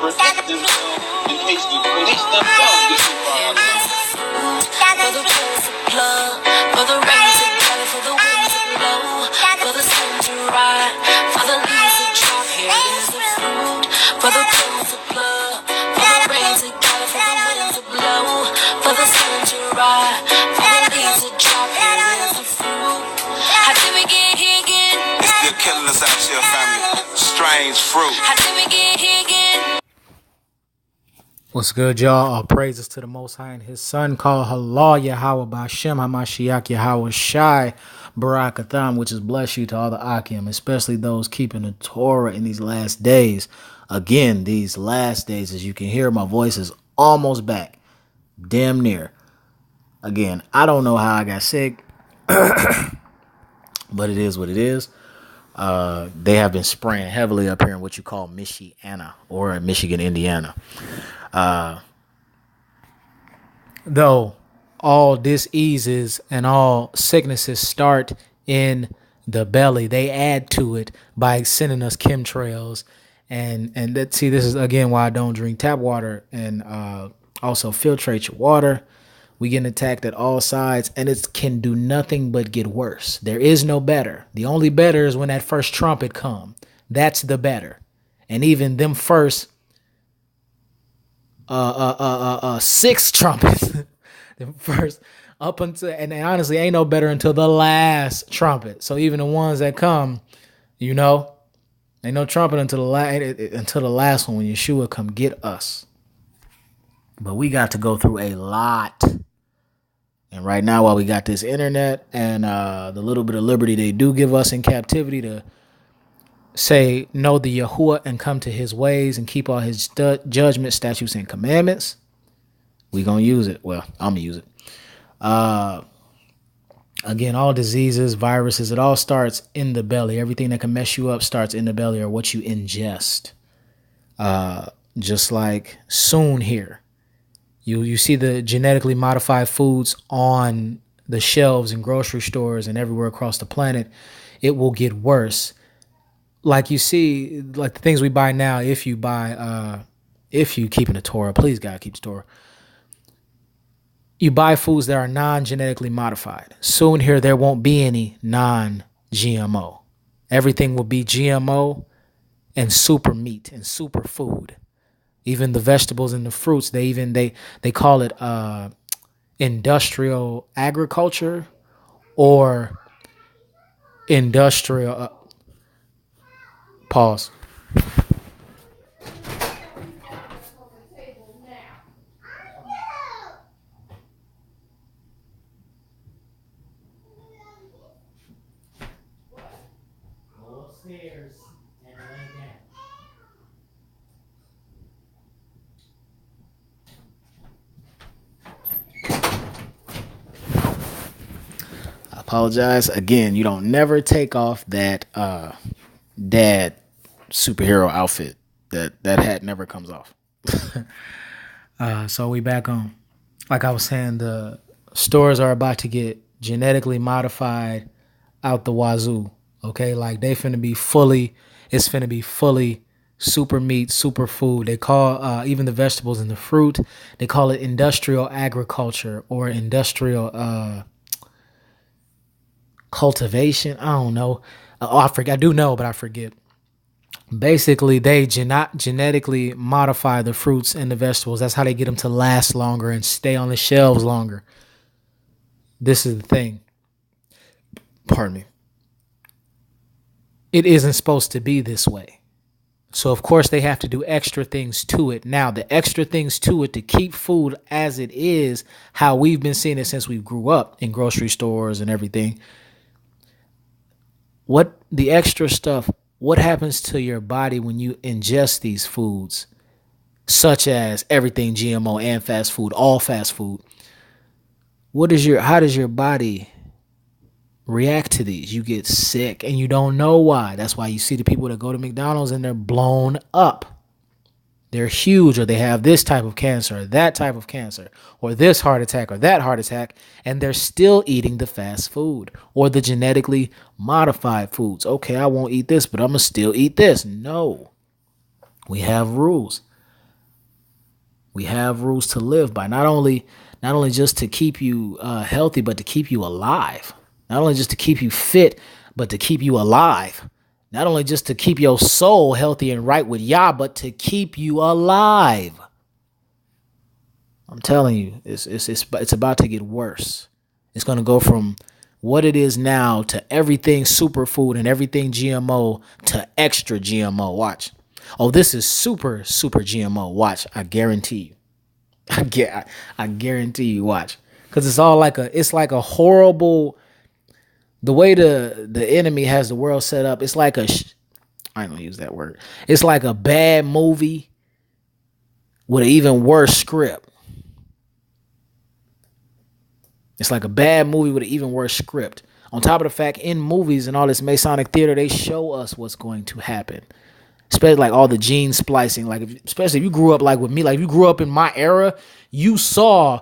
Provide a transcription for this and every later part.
protect themselves in case the police themselves get too far out there. For the pills to plug, for the rain to gather, for the wind to blow, for the sun to ride, for the leaves to drop. Here is the fruit. For the pills to plug, for the rain to gather, for the wind to blow, for the sun to ride, for the leaves to drop. Here is the fruit. How did we get here again? It's still killing us out here, family. Strange fruit. How did we get here again? What's good, y'all? All praises to the Most High and His Son, called Halal Yahweh B'Shem HaMashiach Yahweh Shai Barakatham, which is bless you to all the Akim, especially those keeping the Torah in these last days. Again, these last days, as you can hear, my voice is almost back. Damn near. Again, I don't know how I got sick, but it is what it is. They have been spraying heavily up here in what you call Michiana or Michigan, Indiana. Though all diseases and all sicknesses start in the belly, they add to it by sending us chemtrails. And this is again why I don't drink tap water and also filtrate your water. We getting attacked at all sides, and it can do nothing but get worse. There is no better. The only better is when that first trumpet come. That's the better. And even them first 6 trumpets, the first up until, and honestly ain't no better until the last trumpet. So even the ones that come, ain't no trumpet until the last one when Yeshua come get us. But we got to go through a lot. And right now, while we got this internet and the little bit of liberty they do give us in captivity to say, know the Yahuwah and come to his ways and keep all his judgments, statutes, and commandments, we going to use it. Well, I'm going to use it. Again, all diseases, viruses, it all starts in the belly. Everything that can mess you up starts in the belly or what you ingest. Just like soon here. You see the genetically modified foods on the shelves in grocery stores and everywhere across the planet. It will get worse. Like you see, like the things we buy now, if you keeping the Torah, please God, keep the Torah. You buy foods that are non-genetically modified. Soon here, there won't be any non-GMO. Everything will be GMO and super meat and super food. Even the vegetables and the fruits, they call it industrial agriculture or industrial pause. Go upstairs and lay down. Apologize again. You don't never take off that dad superhero outfit. That hat never comes off. So we back on. Like I was saying, the stores are about to get genetically modified out the wazoo. Okay, like it's finna be fully super meat, super food. They call even the vegetables and the fruit, they call it industrial agriculture or industrial cultivation. I don't know. I forget. I do know, but I forget. Basically, they genetically modify the fruits and the vegetables. That's how they get them to last longer and stay on the shelves longer. This is the thing. Pardon me. It isn't supposed to be this way. So, of course, they have to do extra things to it. Now, the extra things to it to keep food as it is, how we've been seeing it since we grew up in grocery stores and everything. What the extra stuff, what happens to your body when you ingest these foods, such as everything GMO and fast food, all fast food? How does your body react to these? You get sick and you don't know why. That's why you see the people that go to McDonald's and they're blown up. They're huge, or they have this type of cancer, or that type of cancer, or this heart attack, or that heart attack, and they're still eating the fast food or the genetically modified foods. Okay, I won't eat this, but I'm going to still eat this. No. We have rules. We have rules to live by. Not only just to keep you healthy, but to keep you alive. Not only just to keep you fit, but to keep you alive. Not only just to keep your soul healthy and right with Yah, but to keep you alive. I'm telling you, it's about to get worse. It's going to go from what it is now to everything superfood and everything GMO to extra GMO. Watch. Oh, this is super GMO. Watch. I guarantee you. I guarantee you. Watch. Because it's all like a horrible. The way the enemy has the world set up, it's like I ain't gonna use that word. It's like a bad movie with an even worse script. It's like a bad movie with an even worse script. On top of the fact, in movies and all this Masonic theater, they show us what's going to happen. Especially like all the gene splicing. Like, especially if you grew up like with me, like if you grew up in my era, you saw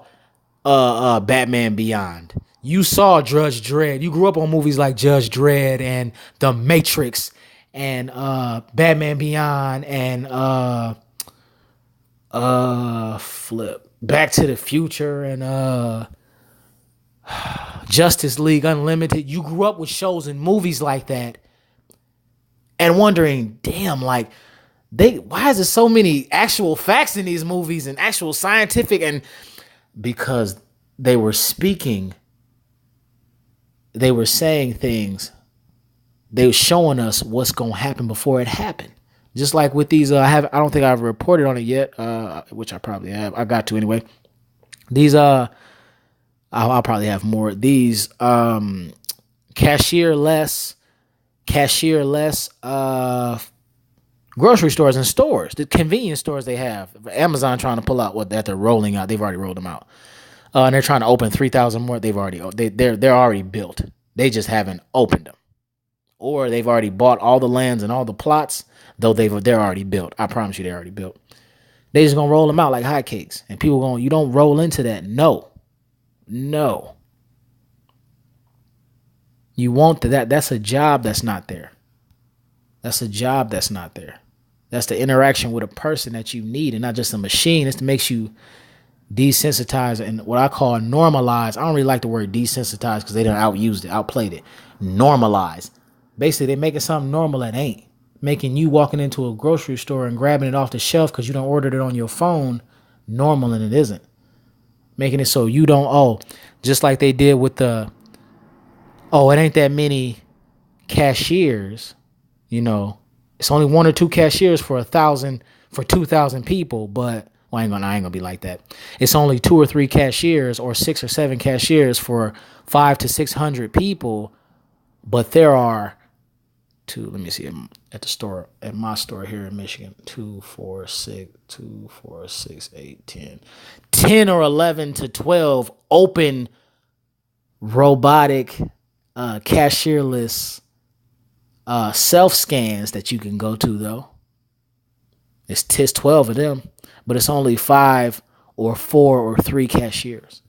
Batman Beyond. You saw Judge Dredd. You grew up on movies like Judge Dredd and The Matrix and Batman Beyond and Back to the Future and Justice League Unlimited. You grew up with shows and movies like that and wondering, damn, like why is there so many actual facts in these movies and actual scientific? And because they were speaking, they were saying things, they were showing us what's going to happen before it happened. Just like with these, I don't think I've reported on it yet, which I probably have. I got to anyway. These, I'll probably have more. These cashier-less grocery stores and stores, the convenience stores they have. Amazon trying to pull out what that they're rolling out. They've already rolled them out. And they're trying to open 3,000 more. They're already built. They just haven't opened them. Or they've already bought all the lands and all the plots, though they're already built. I promise you they're already built. They just gonna roll them out like hotcakes. And people going, you don't roll into that. No. You want that. That's a job that's not there. That's a job that's not there. That's the interaction with a person that you need and not just a machine. It's to make you desensitize and what I call normalize. I don't really like the word desensitize because they done outused it, outplayed it. Normalize. Basically, they're making something normal that ain't. Making you walking into a grocery store and grabbing it off the shelf because you don't ordered it on your phone normal and it isn't. Making it so you don't, just like they did with it ain't that many cashiers, it's only one or two cashiers for 2,000 people, but I ain't gonna be like that. It's only 2 or 3 cashiers or 6 or 7 cashiers for 500 to 600 people, but there are let me see, at my store here in Michigan, 2, 4, 6, 8, 10 or 11 to 12 open robotic cashierless self scans that you can go to though. It's 12 of them, but it's only 5 or 4 or 3 cashiers.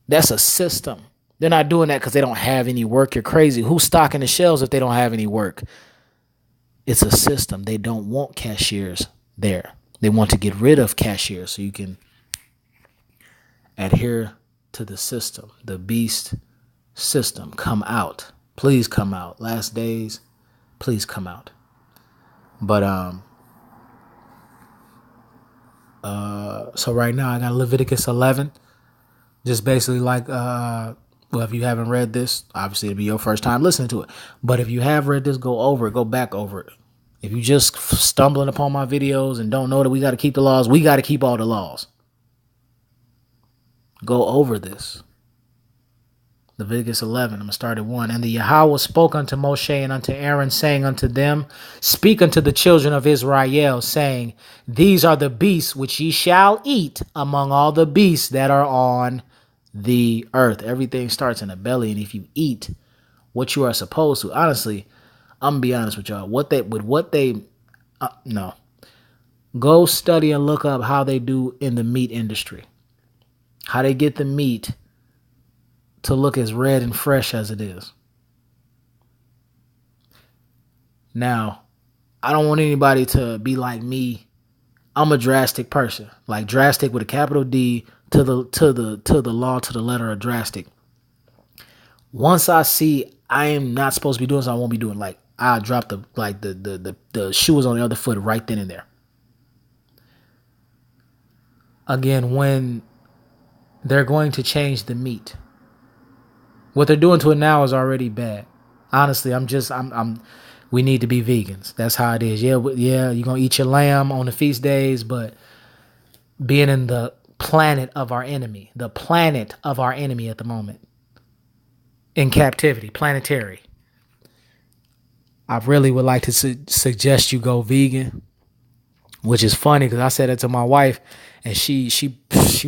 That's a system. They're not doing that because they don't have any work. You're crazy. Who's stocking the shelves if they don't have any work? It's a system. They don't want cashiers there. They want to get rid of cashiers so you can adhere to the system. The beast system. Come out. Please come out. Last days, please come out. But so right now I got Leviticus 11. Just basically like if you haven't read this, obviously it'll be your first time listening to it. But if you have read this, go back over it. If you just stumbling upon my videos and don't know that we got to keep the laws, we got to keep all the laws. Go over this. Leviticus 11, I'm going to start at 1. And the Yahweh spoke unto Moshe and unto Aaron, saying unto them, speak unto the children of Israel, saying, these are the beasts which ye shall eat among all the beasts that are on the earth. Everything starts in the belly, and if you eat what you are supposed to, honestly, I'm going to be honest with y'all, no. Go study and look up how they do in the meat industry. How they get the meat to look as red and fresh as it is. Now, I don't want anybody to be like me. I'm a drastic person, like drastic with a capital D to the law, to the letter of drastic. Once I see I am not supposed to be doing something, I won't be doing. Like I drop the shoe was on the other foot right then and there. Again, when they're going to change the meat, what they're doing to it now is already bad. Honestly, we need to be vegans. That's how it is. Yeah, you're gonna eat your lamb on the feast days, but being in the planet of our enemy at the moment, in captivity, planetary. I really would like to suggest you go vegan, which is funny because I said it to my wife, and she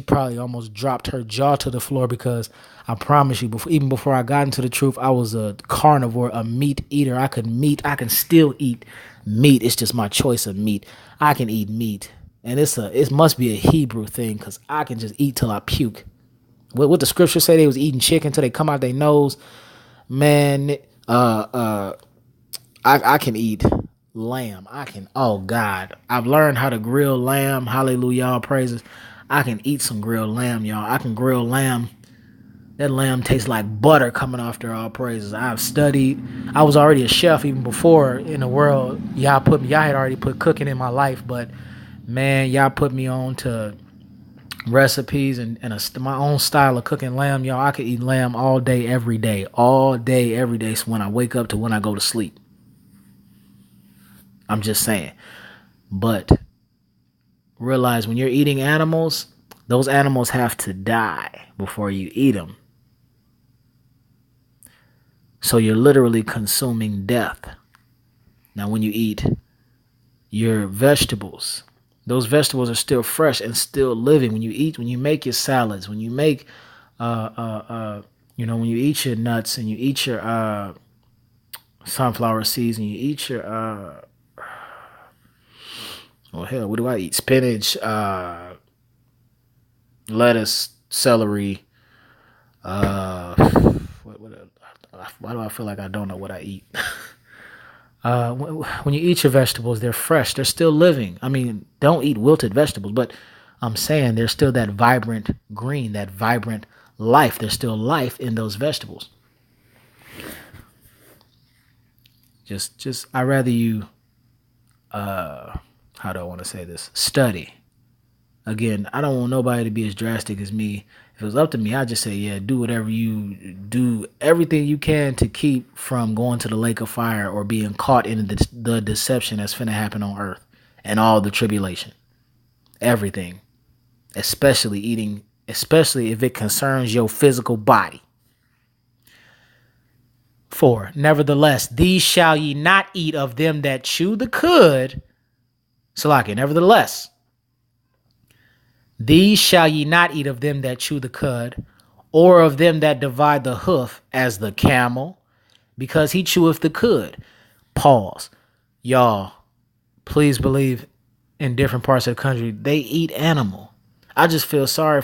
probably almost dropped her jaw to the floor, because I promise you, even before I got into the truth, I was a carnivore, a meat eater. I can still eat meat. It's just my choice of meat. I can eat meat, and it must be a Hebrew thing, because I can just eat till I puke. What the scripture say? They was eating chicken till they come out their nose. Man, I can eat lamb. Oh God, I've learned how to grill lamb. Hallelujah, all praises. I can eat some grilled lamb, y'all. I can grill lamb. That lamb tastes like butter coming off there, all praises. I've studied. I was already a chef even before in the world. Y'all had already put cooking in my life, but man, y'all put me on to recipes and my own style of cooking lamb, y'all. I could eat lamb all day, every day. So when I wake up to when I go to sleep. I'm just saying. But realize when you're eating animals, those animals have to die before you eat them. So you're literally consuming death. Now, when you eat your vegetables, those vegetables are still fresh and still living. When you make your salads, when you make, when you eat your nuts and you eat your sunflower seeds and you eat your, what do I eat? Spinach, lettuce, celery. Why do I feel like I don't know what I eat? When you eat your vegetables, they're fresh. They're still living. I mean, don't eat wilted vegetables, but I'm saying there's still that vibrant green, that vibrant life. There's still life in those vegetables. I'd rather you, how do I want to say this? Study. Again, I don't want nobody to be as drastic as me. If it was up to me, I'd just say, yeah, do everything you can to keep from going to the lake of fire or being caught in the deception that's finna happen on earth and all the tribulation. Everything. Especially if it concerns your physical body. 4, nevertheless, these shall ye not eat of them that chew the cud. Salaki, nevertheless, these shall ye not eat of them that chew the cud, or of them that divide the hoof as the camel, because he cheweth the cud. Pause. Y'all, please believe in different parts of the country, they eat animal. I just feel sorry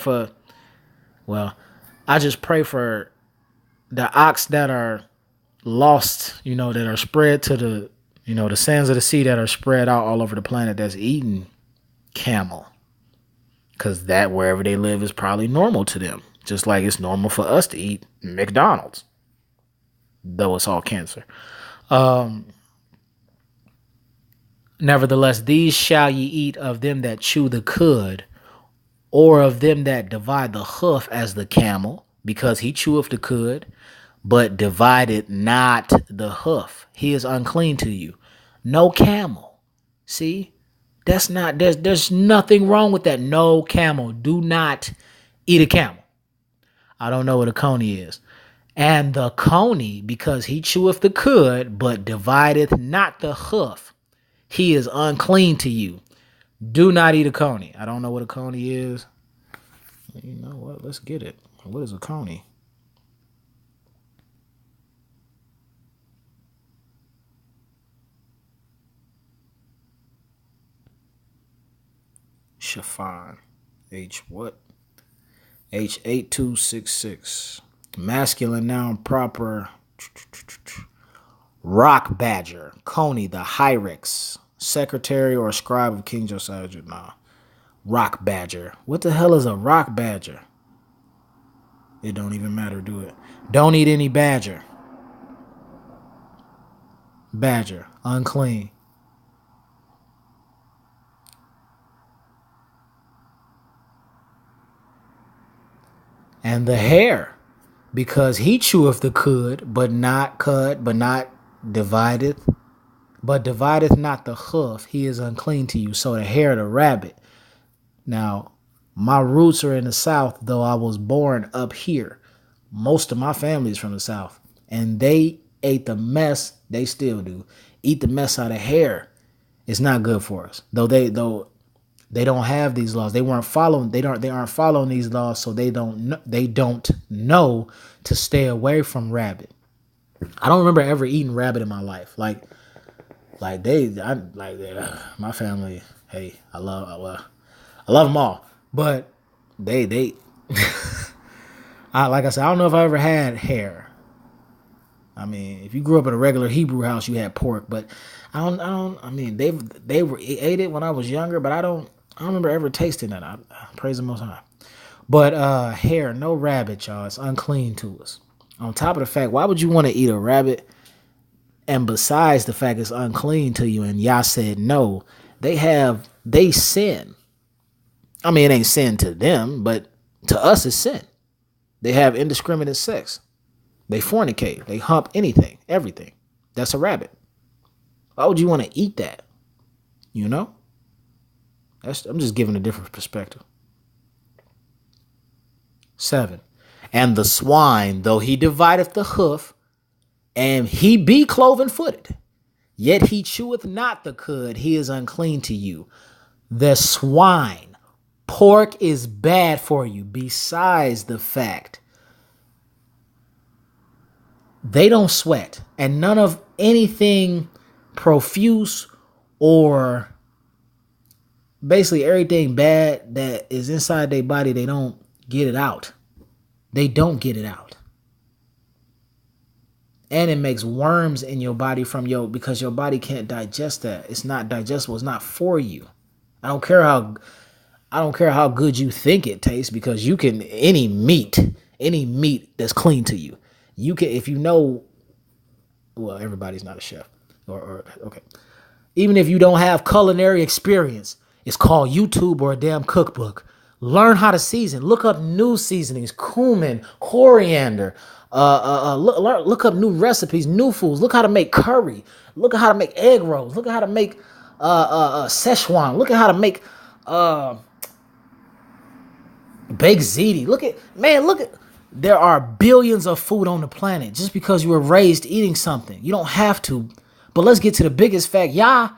I just pray for the ox that are lost, that are spread to the sands of the sea that are spread out all over the planet that's eating camel. Because that, wherever they live, is probably normal to them. Just like it's normal for us to eat McDonald's. Though it's all cancer. Nevertheless, these shall ye eat of them that chew the cud, or of them that divide the hoof as the camel, because he cheweth the cud, but divided not the hoof. He is unclean to you. No camel. See? There's nothing wrong with that. No camel. Do not eat a camel. I don't know what a coney is. And the coney, because he cheweth the cud, but divideth not the hoof, he is unclean to you. Do not eat a coney. I don't know what a coney is. You know what? Let's get it. What is a coney? Chiffon. H8266. Masculine noun proper. Rock badger. Coney, the hyrax. secretary or scribe of King Josiah. Nah. Rock badger. What the hell is a rock badger? It don't even matter, do it. Don't eat any badger. Badger. Unclean. And the hare, because he cheweth the cud, but not divideth, but divideth not the hoof, he is unclean to you. So the hare, the rabbit. Now, my roots are in the South, though I was born up here. Most of my family is from the South. And they ate the mess, they still do, eat the mess out of hare. It's not good for us. Though they don't have these laws. They aren't following these laws, so they don't know to stay away from rabbit. I don't remember ever eating rabbit in my life. Like my family. Hey, I love them all, but they like I said, I don't know if I ever had hare. I mean, if you grew up in a regular Hebrew house, you had pork, but I mean, they ate it when I was younger, but I don't remember ever tasting that. I praise the Most High. But hare, no rabbit, y'all. It's unclean to us. On top of the fact, why would you want to eat a rabbit? And besides the fact it's unclean to you, and Yah said no, they sin. I mean, it ain't sin to them, but to us it's sin. They have indiscriminate sex. They fornicate. They hump anything, everything. That's a rabbit. Why would you want to eat that? You know? I'm just giving a different perspective. 7. And the swine, though he divideth the hoof, and he be cloven-footed, yet he cheweth not the cud, he is unclean to you. The swine. Pork is bad for you, besides the fact they don't sweat, and none of anything profuse or basically everything bad that is inside their body, they don't get it out. They don't get it out. And it makes worms in your body because your body can't digest that. It's not digestible. It's not for you. I don't care how good you think it tastes, because you can any meat that's clean to you. You can, if you know, well, everybody's not a chef or okay. Even if you don't have culinary experience, it's called YouTube or a damn cookbook. Learn how to season. Look up new seasonings, cumin, coriander. Look up new recipes, new foods. Look how to make curry. Look at how to make egg rolls. Look at how to make Szechuan. Look at how to make baked ziti. Look at. There are billions of food on the planet. Just because you were raised eating something, you don't have to. But let's get to the biggest fact. Yah